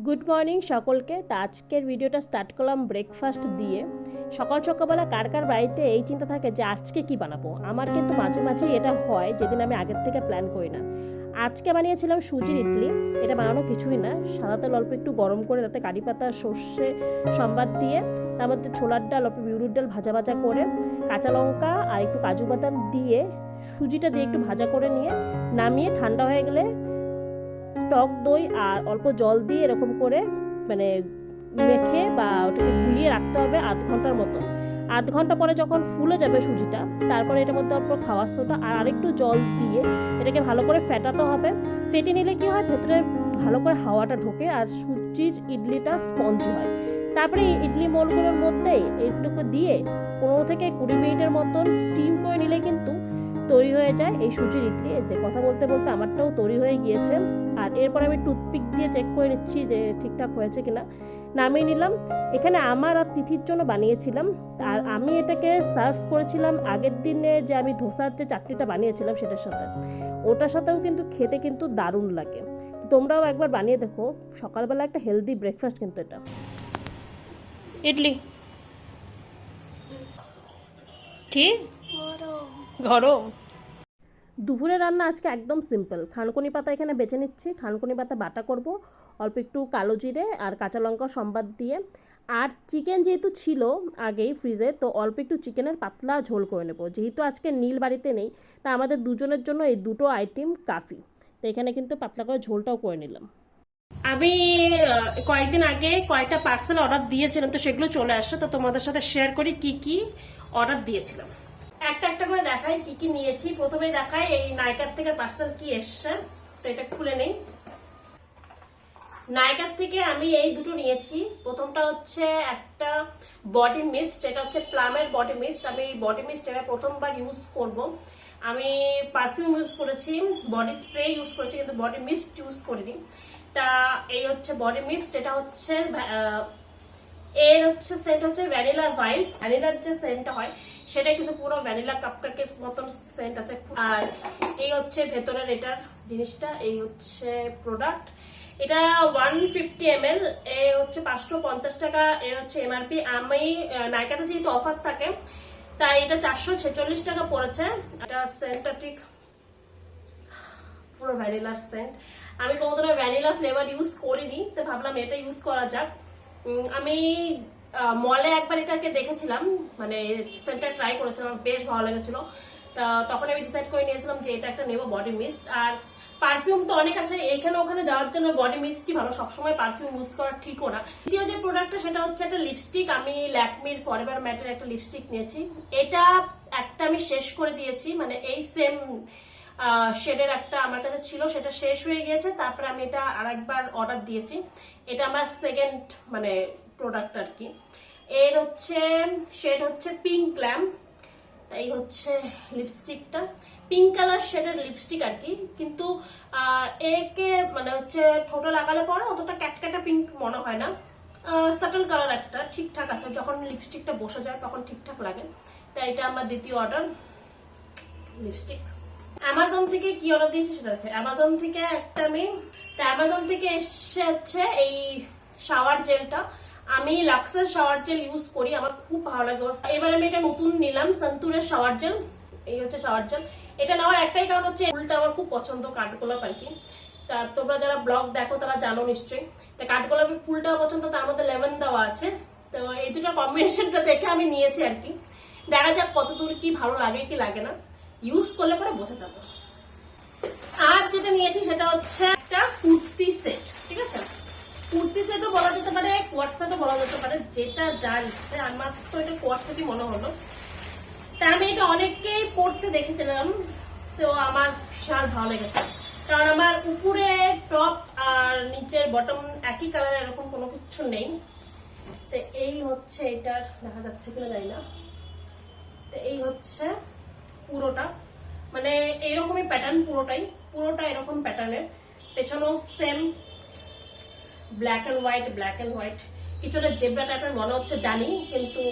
Good morning সকলকে। তা আজকের ভিডিওটা স্টার্ট করলাম ব্রেকফাস্ট দিয়ে। সকালবেলা কার কার বাড়িতে এই চিন্তা থাকে যে আজকে কি বানাবো? আমার কিন্তু মাঝে মাঝেই এটা হয় যেদিন আমি আগের থেকে প্ল্যান করি না। আজকে বানিয়েছিলাম সুজির ইডলি। এটা বানানো কিছুই না, সাদা তেল অল্প একটু গরম করে তাতে কারি পাতা, সর্ষে সম্বাদ দিয়ে, তার মধ্যে ছোলার ডাল, অল্প বিউলির ডাল ভাজা ভাজা করে, কাঁচা লঙ্কা আর একটু কাজু বাদাম দিয়ে, সুজিটা দিয়ে একটু ভাজা করে নিয়ে নামিয়ে ঠান্ডা হয়ে গেলে টক দই আর অল্প জল দিয়ে এরকম করে মানে মেখে বা ওটাকে গুলিয়ে রাখতে হবে আধ ঘন্টার মতো। আধ ঘন্টা পরে যখন ফুলে যাবে সুজিটা, তারপরে এটার মধ্যে অল্প খাওয়ার সোডা আর আরেকটু জল দিয়ে এটাকে ভালো করে ফেটাতে হবে। ফেটে নিলে কি হয়, ভেতরে ভালো করে হাওয়াটা ঢোকে আর সুজির ইডলিটা স্পঞ্জি হয়। তারপরে এই ইডলি মোলগুলোর মধ্যে এইটুকু দিয়ে 15 থেকে 20 মিনিটের মতন স্টিম করে নিলে কিন্তু তৈরি হয়ে যায় এই সুজির ইডলি। যে কথা বলতে বলতে আমারটাও তৈরি হয়ে গিয়েছে। আর এরপর আমি টুথপিক দিয়ে চেক করে নিচ্ছি যে ঠিকঠাক হয়েছে কিনা। নামিয়ে নিলাম। এখানে আমার আর তিথির জন্য বানিয়েছিলাম। আর আমি এটাকে সার্ভ করেছিলাম আগের দিনে যে আমি ধোসার যে চাটনিটা বানিয়েছিলাম সেটার সাথে। ওটার সাথেও কিন্তু খেতে কিন্তু দারুণ লাগে। তোমরাও একবার বানিয়ে দেখো। সকালবেলা একটা হেলদি ব্রেকফাস্ট কিন্তু এটা। ইডলি ঠিক গরম। দুপুরের রান্না আজকে একদম সিম্পল। খানকুনি পাতা এখানে বেছে নিচ্ছি, খানকুনি পাতা বাটা করব অল্প একটু কালো জিরে আর কাঁচা লঙ্কা সম্বাদ দিয়ে। আর চিকেন যেহেতু ছিল আগেই ফ্রিজে, তো অল্প একটু চিকেনের পাতলা ঝোল করে নেব। যেহেতু আজকে নীল বাড়িতে নেই, তা আমাদের দুজনের জন্য এই দুটো আইটেম কাফি। তো এখানে কিন্তু পাতলা করে ঝোলটাও করে নিলাম। আমি কয়েকদিন আগে কয়েকটা পার্সেল অর্ডার দিয়েছিলাম, তো সেগুলো চলে আসছে। তো তোমাদের সাথে শেয়ার করি কি কি অর্ডার দিয়েছিলাম। একটা একটা করে দেখাই কি কি নিয়েছি। প্রথমেই দেখাই এই নাইকার থেকে পার্সেল কি এসছে। তো এটা খুলে নেই। নাইকার থেকে আমি এই দুটো নিয়েছি। প্রথমটা হচ্ছে একটা বডি মিস্ট। এটা হচ্ছে প্লামের বডি মিস্ট। আমি বডি মিস্ট এটা প্রথমবার ইউজ করব। আমি পারফিউম ইউজ করেছি, বডি স্প্রে ইউজ করেছি, কিন্তু বডি মিস্ট ইউজ করিনি। তা এই হচ্ছে বডি মিস্ট। এটা হচ্ছে এর হচ্ছে সেন্ট হচ্ছে ভ্যানিলা ভাইবস। ভ্যানিলার যে সেন্টটা হয় সেটা কিন্তু পুরো ভ্যানিলা কাপকেকের মতন সেন্ট আছে। আর এই হচ্ছে ভেতরের এটার জিনিসটা। এই হচ্ছে প্রোডাক্ট। এটা 150 ml। এ হচ্ছে 550 টাকা এর হচ্ছে এমআরপি। আমি নাইকাতে যেহেতু অফার থাকে তাই এটা 446 টাকা পড়েছে। এটা সেন্টটা ঠিক পুরো ভ্যানিলার সেন্ট। আমি কোনোদিনও ভ্যানিলা ফ্লেভার ইউজ করিনি, তো ভাবলাম এটা ইউজ করা যাক। আমি মলে একবার এটাকে দেখেছিলাম, মানে সেন্টটা ট্রাই করেছিলাম, বেশ ভালো লেগেছিল। তা তখন আমি ডিসাইড করে নিয়েছিলাম যে এটা একটা নেবো বডি মিস্ট। আর পারফিউম তো অনেক আছে, এখানে ওখানে যাওয়ার জন্য বডি মিস্টই ভালো, সবসময় পারফিউম ইউজ করা ঠিকও না। দ্বিতীয় যে প্রোডাক্টটা সেটা হচ্ছে একটা লিপস্টিক। আমি ল্যাকমির ফরএভার ম্যাটের একটা লিপস্টিক নিয়েছি। এটা একটা আমি শেষ করে দিয়েছি, মানে এই সেম শেডের একটা আমার কাছে ছিল, সেটা শেষ হয়ে গিয়েছে। তারপরে আমি এটা আরেকবার অর্ডার দিয়েছি। এটা আমার সেকেন্ড মানে প্রোডাক্ট আর কি। এর হচ্ছে শেড হচ্ছে পিঙ্ক গ্ল্যাম। এই হচ্ছে লিপস্টিকটা, পিঙ্ক কালার শেডের লিপস্টিক আর কি। কিন্তু একে মানে হচ্ছে ঠোঁটে লাগালে পরে অতটা ক্যাটক্যাটা পিঙ্ক মনে হয় না। সাটল কালার একটা, ঠিকঠাক আছে। যখন লিপস্টিকটা বসে যায় তখন ঠিকঠাক লাগে। তাই এটা আমার দ্বিতীয় অর্ডার লিপস্টিক। অ্যামাজন থেকে কি অর্ডার দিয়েছি সেটা দেখে। অ্যামাজন থেকে একটা আমি অ্যামাজন থেকে এসে হচ্ছে এই শাওয়ার জেলটা। আমি লাক্সের শাওয়ার জেল ইউজ করি, আমার খুব ভালো লাগে। এবার আমি এটা নতুন নিলাম, সন্তুরের শাওয়ার জেল। এই হচ্ছে শাওয়ার জেল। এটা নেওয়ার একটাই কারণ হচ্ছে ফুলটা আমার খুব পছন্দ, কাঠগোলাপ আর কি। তা তোমরা যারা ব্লগ দেখো তারা জানো নিশ্চয়ই। তা কাঠগোলাপের ফুলটাও পছন্দ, তার মধ্যে লেমন দেওয়া আছে। তো এই দুটো কম্বিনেশনটা দেখে আমি নিয়েছি আর কি। দেখা যাক কতদূর কি ভালো লাগে কি লাগে না, ইউজ করলে পরে বোঝা যাবে। আর যেটা নিয়েছি সেটা হচ্ছে একটা কুর্তি সেট। ঠিক আছে, কুর্তি সেটও বলা যেতে পারে, কোয়ার্ট সেটও বলা যেতে পারে, যেটা যার ইচ্ছে। আমার তো এটা কোয়ার্ট সেটই মনে হলো। তা আমি এটা অনেককেই পড়তে দেখেছিলাম, তো আমার বিশাল ভালো লেগেছে। কারণ আমার উপরে টপ আর নিচের বটম একই কালারের, এরকম কোনো কিছু নেই। তো এই হচ্ছে এটার, দেখা যাচ্ছে কিনা জানি না। তো এই হচ্ছে পুরোটা, মানে এইরকমই প্যাটার্ন, পুরোটা এরকম প্যাটার্নের। পেছনেও সেম ব্ল্যাক এন্ড হোয়াইট। কিছুটা জেব্রা টাইপের মনে হচ্ছে জানি, কিন্তু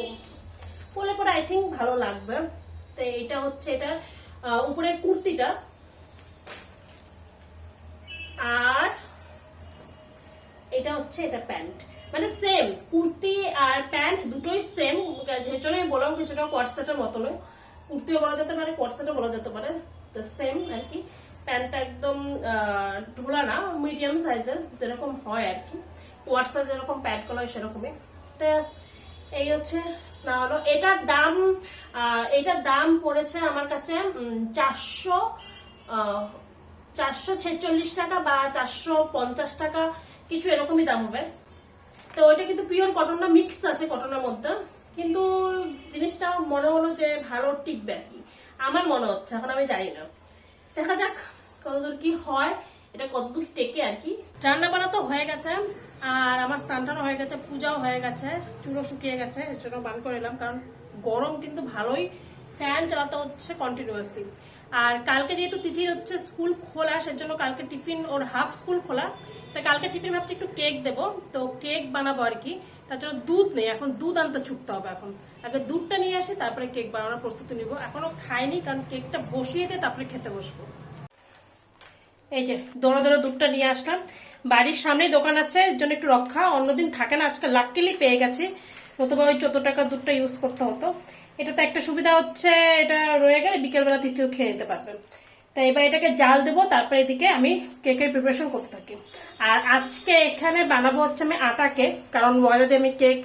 পরে পরে আই থিঙ্ক ভালো লাগবে। তো এটা হচ্ছে এটা উপরের কুর্তিটা। আর এটা হচ্ছে এটা প্যান্ট, মানে সেম কুর্তি আর প্যান্ট দুটোই সেম। যেজন্য আমি বললাম কিছুটা কোয়ার্ড সেটের মতো নয়, কুর্তিও বলা যেতে পারে কোয়ার্ড সেটও বলা যেতে পারে, তো সেম আর কি। প্যান্টটা একদম ঢোলা না, মিডিয়াম সাইজের যেরকম হয় আর কি, কোয়ার্ড সেট যেরকম প্যান্ট গুলো হয় সেরকমই। তো এই হচ্ছে না হলো এটার দাম পড়েছে আমার কাছে 446 টাকা বা 450 টাকা কিছু এরকমই দাম হবে। তো এটা কিন্তু পিওর কটন না, মিক্স আছে কটনের মধ্যে, কিন্তু জিনিসটা মনে হলো যে ভালো টিকবে আর কি, আমার মনে হচ্ছে, এখন আমি জানি না, দেখা যাক কতদূর কি হয়, এটা কতদূর টেকে আর কি। রান্না বান্না তো হয়ে গেছে, আর আমার স্নান হয়ে গেছে, পূজাও হয়ে গেছে, চুলো শুকিয়ে গেছে, এর জন্য বান করে এলাম, কারণ গরম কিন্তু ভালোই, ফ্যান চালাতে হচ্ছে কন্টিনিউয়াসলি। আর কালকে যেহেতু তিথির হচ্ছে স্কুল খোলা, সেজন্য কালকে টিফিন ওর হাফ স্কুল খোলা, তাই কালকে টিফিন ভাবছি একটু কেক দেবো, তো কেক বানাবো আর কি। তার জন্য দুধ নেই, এখন দুধ আনতে ছুটতে হবে, এখন আগে দুধটা নিয়ে আসি তারপরে কেক বানানোর প্রস্তুতি নিব। এখনো খাইনি, কারণ কেকটা বসিয়ে দিয়ে তারপরে খেতে বসবো। এই যে দৌড়ে দৌড়ে দুধটা নিয়ে আসলাম, বাড়ির সামনেই দোকান আছে, এর জন্য একটু রক্ষা, অন্যদিন থাকে না, আজকে লাকিলি পেয়ে গেছি, নতুবা ওই 14 টাকার দুধটা ইউজ করতে হতো। এটাতে একটা সুবিধা হচ্ছে, এটা রয়ে গেলে বিকেলবেলা তৃতীয় খেয়ে নিতে পারবেন। তাই এবার এটাকে জাল দেবো, তারপরে এদিকে আমি কেকের প্রিপারেশন করতে থাকি। আর আজকে এখানে বানাবো হচ্ছে আমি আটা কেক, কারণ ময়দা দিয়ে আমি কেক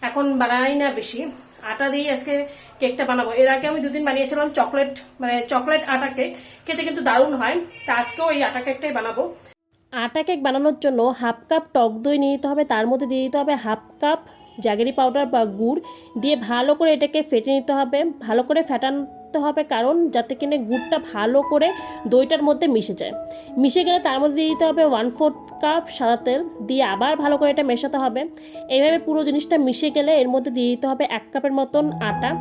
এখন বানাই না বেশি, আটা দিয়ে আজকে কেকটা বানাবো। এর আগে আমি 2 দিন বানিয়েছিলাম চকলেট আটা কেক, খেতে কিন্তু দারুণ হয়, তা আজকেও এই আটা কেকটাই বানাবো। আটা কেক বানানোর জন্য হাফ কাপ টক দই নিয়ে নিতে হবে, তার মধ্যে দিয়ে দিতে হবে হাফ কাপ জাগেরি পাউডার বা গুড়, দিয়ে ভালো করে এটাকে ফেটে নিতে হবে, ভালো করে ফেটাতে হবে, কারণ যাতে কিনে গুড়টা ভালো করে দইটার মধ্যে মিশে যায়। মিশে গেলে তার মধ্যে দিয়ে দিতে হবে 1/4 কাপ সাদা তেল, দিয়ে আবার ভালো করে এটা মেশাতে হবে। এইভাবে পুরো জিনিসটা মিশে গেলে এর মধ্যে দিয়ে দিতে হবে 1 কাপের মতন আটা,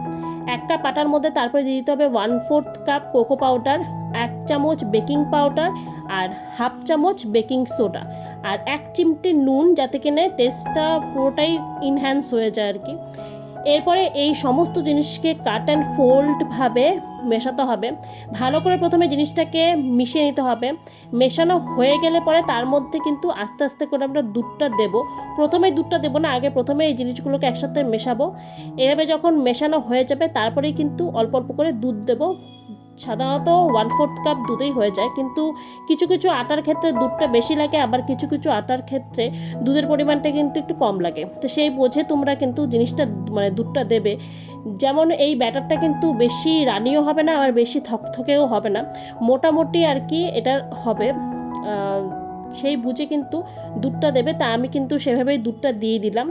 1 কাপ আটার মধ্যে তারপরে দিয়ে দিতে হবে 1/4 কাপ কোকো পাউডার, 1 চামচ বেকিং পাউডার, আর হাফ চামচ বেকিং সোডা, আর 1 চিমটি নুন, যাতে কিনে টেস্টটা পুরোটাই ইনহ্যান্স হয়ে যায় আর কি। এরপরে এই সমস্ত জিনিসকে কাট অ্যান্ড ফোল্ড ভাবে মেশাতে হবে, ভালো করে প্রথমে জিনিসটাকে মিশিয়ে নিতে হবে। মেশানো হয়ে গেলে পরে তার মধ্যে কিন্তু আস্তে আস্তে করে আমরা দুধটা দেবো, প্রথমে দুধটা দেবো না, আগে প্রথমে এই জিনিসগুলোকে একসাথে মেশাবো। এভাবে যখন মেশানো হয়ে যাবে তারপরেই কিন্তু অল্প অল্প করে দুধ দেবো। সাধারণত 1/4 কাপ দুধেই হয়ে যায়, কিন্তু কিছু কিছু আটার ক্ষেত্রে দুধটা বেশি লাগে, আবার কিছু কিছু আটার ক্ষেত্রে দুধের পরিমাণটা কিন্তু একটু কম লাগে, তো সেই বোঝে তোমরা কিন্তু জিনিসটা মানে দুধটা দেবে। যেমন এই ব্যাটারটা কিন্তু বেশি রানিও হবে না, আর বেশি থকথকেও হবে না, মোটামুটি আর কি এটা হবে, সেই বুঝে কিন্তু দুধটা দেবে। তা আমি কিন্তু সেভাবেই দুধটা দিয়ে দিলাম।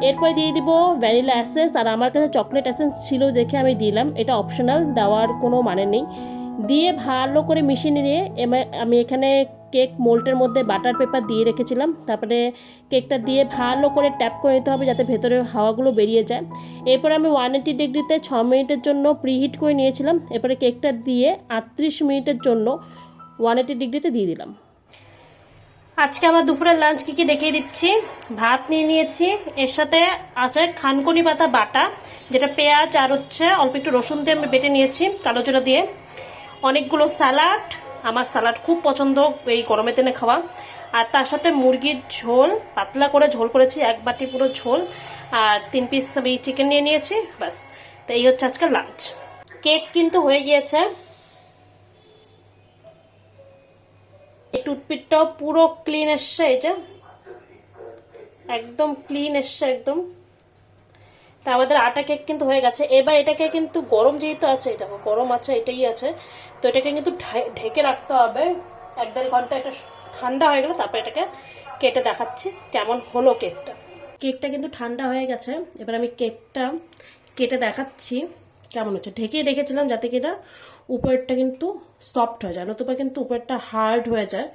এরপরে দিয়ে দিব ভ্যানিলা এসেন্স, আর আমার কাছে চকলেট এসেন্স ছিল দেখে আমি দিলাম, এটা অপশনাল, দেওয়ার কোনো মানে নেই। দিয়ে ভালো করে মিশিয়ে নিয়ে আমি এখানে কেক মোল্ডের মধ্যে বাটার পেপার দিয়ে রেখেছিলাম, তারপরে কেকটা দিয়ে ভালো করে ট্যাপ করে নিতে হবে যাতে ভেতরের হাওয়াগুলো বেরিয়ে যায়। এরপর আমি 180 ডিগ্রিতে 6 মিনিটের জন্য প্রিহিট করে নিয়েছিলাম, এরপরে কেকটা দিয়ে 38 মিনিটের জন্য 180 ডিগ্রিতে দিয়ে দিলাম। আজকে আমার দুপুরের লাঞ্চ কি দেখিয়ে দিচ্ছি। ভাত নিয়ে নিয়েছি, এর সাথে আছে খানকুনি পাতা বাটা, যেটা পেঁয়াজ আর হচ্ছে অল্প একটু রসুন দিয়ে আমি বেটে নিয়েছি কালো জিরা দিয়ে, অনেকগুলো স্যালাড, আমার স্যালাড খুব পছন্দ এই গরমের দিনে খাওয়া, আর তার সাথে মুরগির ঝোল, পাতলা করে ঝোল করেছি, 1 বাটি পুরো ঝোল, আর 3 পিস আমি চিকেন নিয়ে নিয়েছি, ব্যাস। তো এই হচ্ছে আজকের লাঞ্চ। কেক কিন্তু হয়ে গিয়েছে, এই টুথপিকটাও পুরো ক্লিন এসছে, এই যে একদম ক্লিন এসছে একদম। তা আমাদের আটা কেক কিন্তু হয়ে গেছে। এবার এটাকে কিন্তু গরম যেহেতু আছে, এটা গরম আছে, এটাই আছে, তো এটাকে কিন্তু ঢেকে রাখতে হবে 1-1.5 ঘন্টা। এটা ঠান্ডা হয়ে গেলে তারপর এটাকে কেটে দেখাচ্ছি কেমন হলো কেকটা। কেকটা কিন্তু ঠান্ডা হয়ে গেছে, এবার আমি কেকটা কেটে দেখাচ্ছি কেমন হচ্ছে। ঢেকে রেখেছিলাম যাতে কি এটা উপরেরটা কিন্তু সফট হয়ে যায়, নতুবা কিন্তু উপরেরটা হার্ড হয়ে যায়,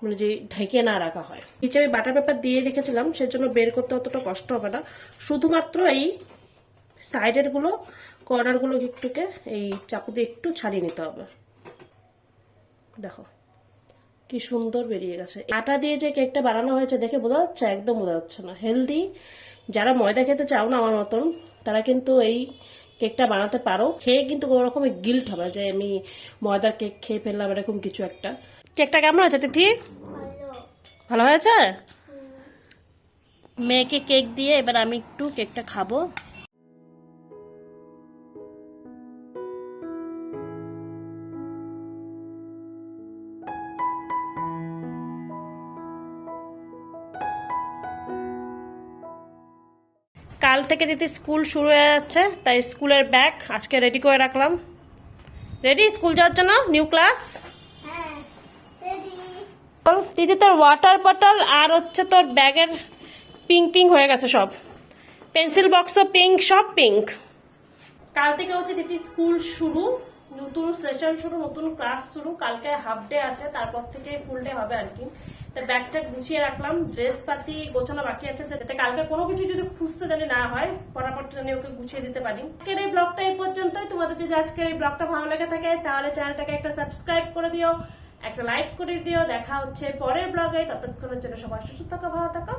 মানে যে ঢেকে না রাখা হয়। নিচে আমি বাটার পেপার দিয়ে রেখেছিলাম, সেজন্য বের করতে অতটা কষ্ট হবে না, শুধুমাত্র এই সাইডের গুলো, কর্নার গুলো একটুকে এই চাকু দিয়ে একটু ছাড়িয়ে নিতে হবে। দেখো কি সুন্দর বেরিয়ে গেছে। আটা দিয়ে যে কেকটা বানানো হয়েছে দেখে বোঝা যাচ্ছে? একদম বোঝা যাচ্ছে না। হেলদি, যারা ময়দা খেতে চাও না আমার মতন, তারা কিন্তু এই কেকটা বানাতে পারো। খেয়ে কিন্তু কোনো রকমের গিল্ট হবে যে আমি ময়দার কেক খেয়ে ফেললাম, এরকম কিছু একটা। কেকটা কেমন হয়েছে তিথি? ভালো হয়েছে? মেয়েকে কেক দিয়ে এবার আমি একটু কেকটা খাবো। কাল থেকে দিদি স্কুল শুরু হয়ে যাচ্ছে, তাই স্কুলের ব্যাগ আজকে রেডি করে রাখলাম। রেডি স্কুল যাওয়ার জন্য, নিউ ক্লাস। দিদি তোর ওয়াটার বটল আর হচ্ছে তোর ব্যাগের পিঙ্ক পিঙ্ক হয়ে গেছে সব, পেন্সিল বক্সও পিঙ্ক, সব পিঙ্ক। কাল থেকে হচ্ছে দিদি স্কুল শুরু, নতুন সেশন শুরু, নতুন ক্লাস শুরু। কালকে হাফ ডে আছে, তারপর থেকে ফুল ডে হবে আর কি। তো ব্যাগটা গুছিয়ে রাখলাম, ড্রেস পাতি গোছানো বাকি আছে, যাতে কালকে কোনো কিছু যদি খুঁজতে জানি না হয়, পরাপর জানি ওকে গুছিয়ে দিতে পারি। আজকের এই ব্লগটা এই পর্যন্তই। তোমাদের যদি আজকের এই ব্লগটা ভালো লেগে থাকে তাহলে চ্যানেলটাকে একটা সাবস্ক্রাইব করে দিও, একটা লাইক করে দিও। দেখা হচ্ছে পরের ব্লগে, ততক্ষণের জন্য সবাই সুস্থ থাকো, ভালো থাকো।